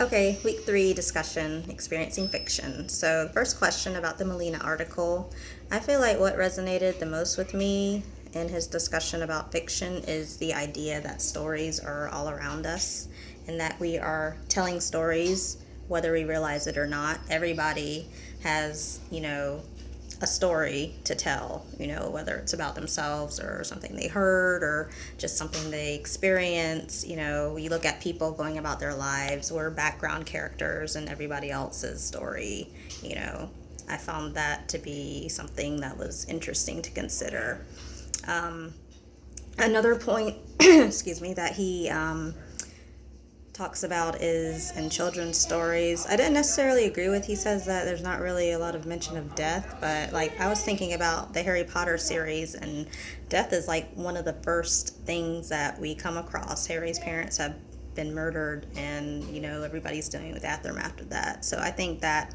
Okay, week 3 discussion, experiencing fiction. So, the first question about the Molina article, I feel like what resonated the most with me in his discussion about fiction is the idea that stories are all around us and that we are telling stories whether we realize it or not. Everybody has, a story to tell, whether it's about themselves or something they heard or just something they experience. You look at people going about their lives, we're background characters in everybody else's story. You know, I found that to be something that was interesting to consider. Another point, excuse me, that he talks about is in children's stories. I didn't necessarily agree with. He says that there's not really a lot of mention of death, but like I was thinking about the Harry Potter series, and death is like one of the first things that we come across. Harry's parents have been murdered, and everybody's dealing with aftermath of that. So I think that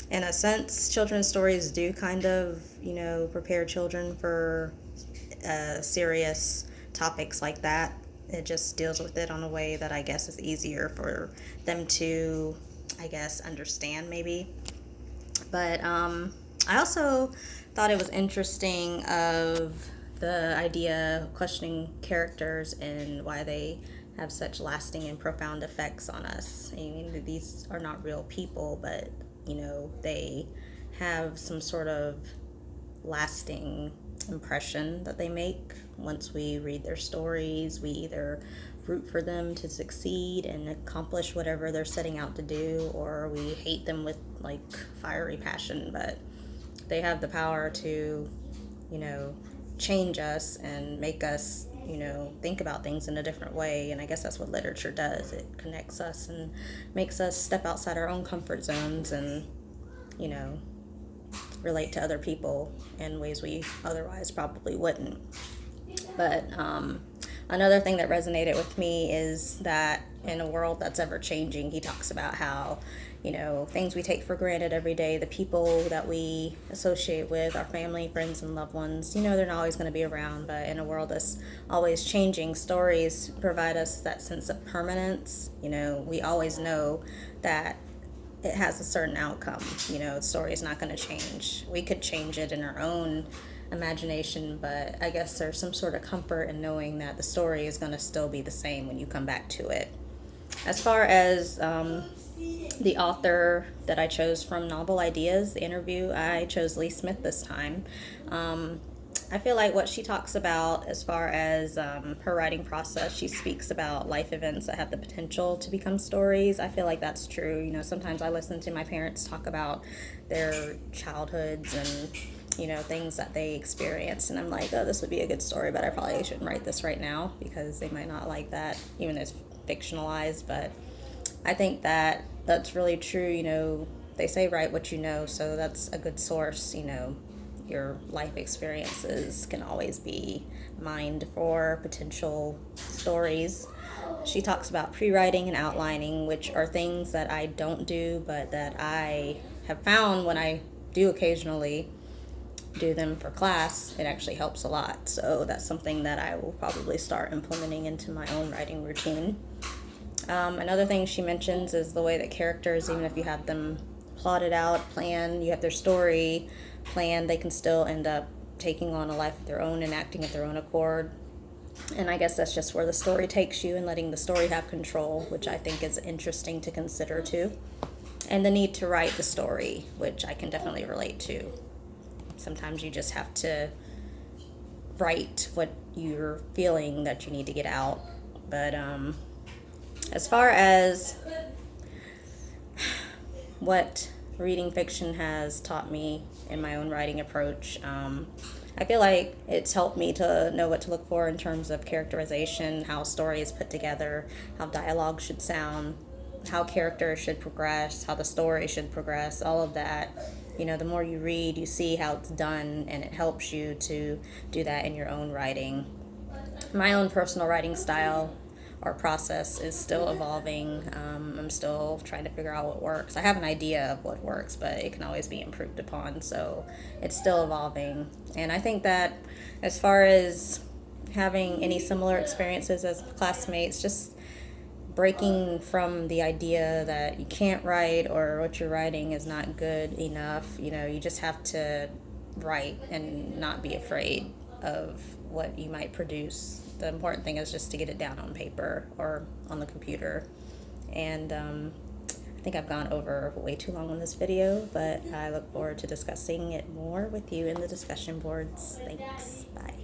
in a sense children's stories do kind of prepare children for serious topics like that. It just deals with it on a way that I guess is easier for them to, I guess, understand maybe. But I also thought it was interesting of the idea of questioning characters and why they have such lasting and profound effects on us. I mean, these are not real people, but they have some sort of lasting impression that they make. Once we read their stories, we either root for them to succeed and accomplish whatever they're setting out to do, or we hate them with like fiery passion. But they have the power to change us and make us think about things in a different way. And I guess that's what literature does. It connects us and makes us step outside our own comfort zones and you know relate to other people in ways we otherwise probably wouldn't. But another thing that resonated with me is that in a world that's ever changing, he talks about how, things we take for granted every day, the people that we associate with, our family, friends, and loved ones, they're not always going to be around. But in a world that's always changing, stories provide us that sense of permanence. We always know that it has a certain outcome. The story is not going to change. We could change it in our own imagination, but I guess there's some sort of comfort in knowing that the story is going to still be the same when you come back to it. As far as the author that I chose from Novel Ideas, the interview, I chose Lee Smith this time. I feel like what she talks about as far as her writing process, she speaks about life events that have the potential to become stories. I feel like that's true. Sometimes I listen to my parents talk about their childhoods and things that they experienced, and I'm like, oh, this would be a good story, but I probably shouldn't write this right now because they might not like that, even though it's fictionalized. But I think that that's really true. They say write what you know, so that's a good source. Your life experiences can always be mined for potential stories. She talks about pre-writing and outlining, which are things that I don't do, but that I have found when I do occasionally do them for class, it actually helps a lot. So that's something that I will probably start implementing into my own writing routine. Another thing she mentions is the way that characters, even if you have them plotted out, planned, you have their story planned, they can still end up taking on a life of their own and acting at their own accord. And I guess that's just where the story takes you and letting the story have control, which I think is interesting to consider too. And the need to write the story, which I can definitely relate to. Sometimes you just have to write what you're feeling that you need to get out. But as far as what reading fiction has taught me in my own writing approach, I feel like it's helped me to know what to look for in terms of characterization, how a story is put together, how dialogue should sound, how characters should progress, how the story should progress, all of that. The more you read, you see how it's done, and it helps you to do that in your own writing. My own personal writing style or process is still evolving. I'm still trying to figure out what works. I have an idea of what works, but it can always be improved upon, so it's still evolving. And I think that as far as having any similar experiences as classmates, just breaking from the idea that you can't write or what you're writing is not good enough. You just have to write and not be afraid of what you might produce. The important thing is just to get it down on paper or on the computer. And I think I've gone over way too long on this video, but I look forward to discussing it more with you in the discussion boards. Thanks. Bye.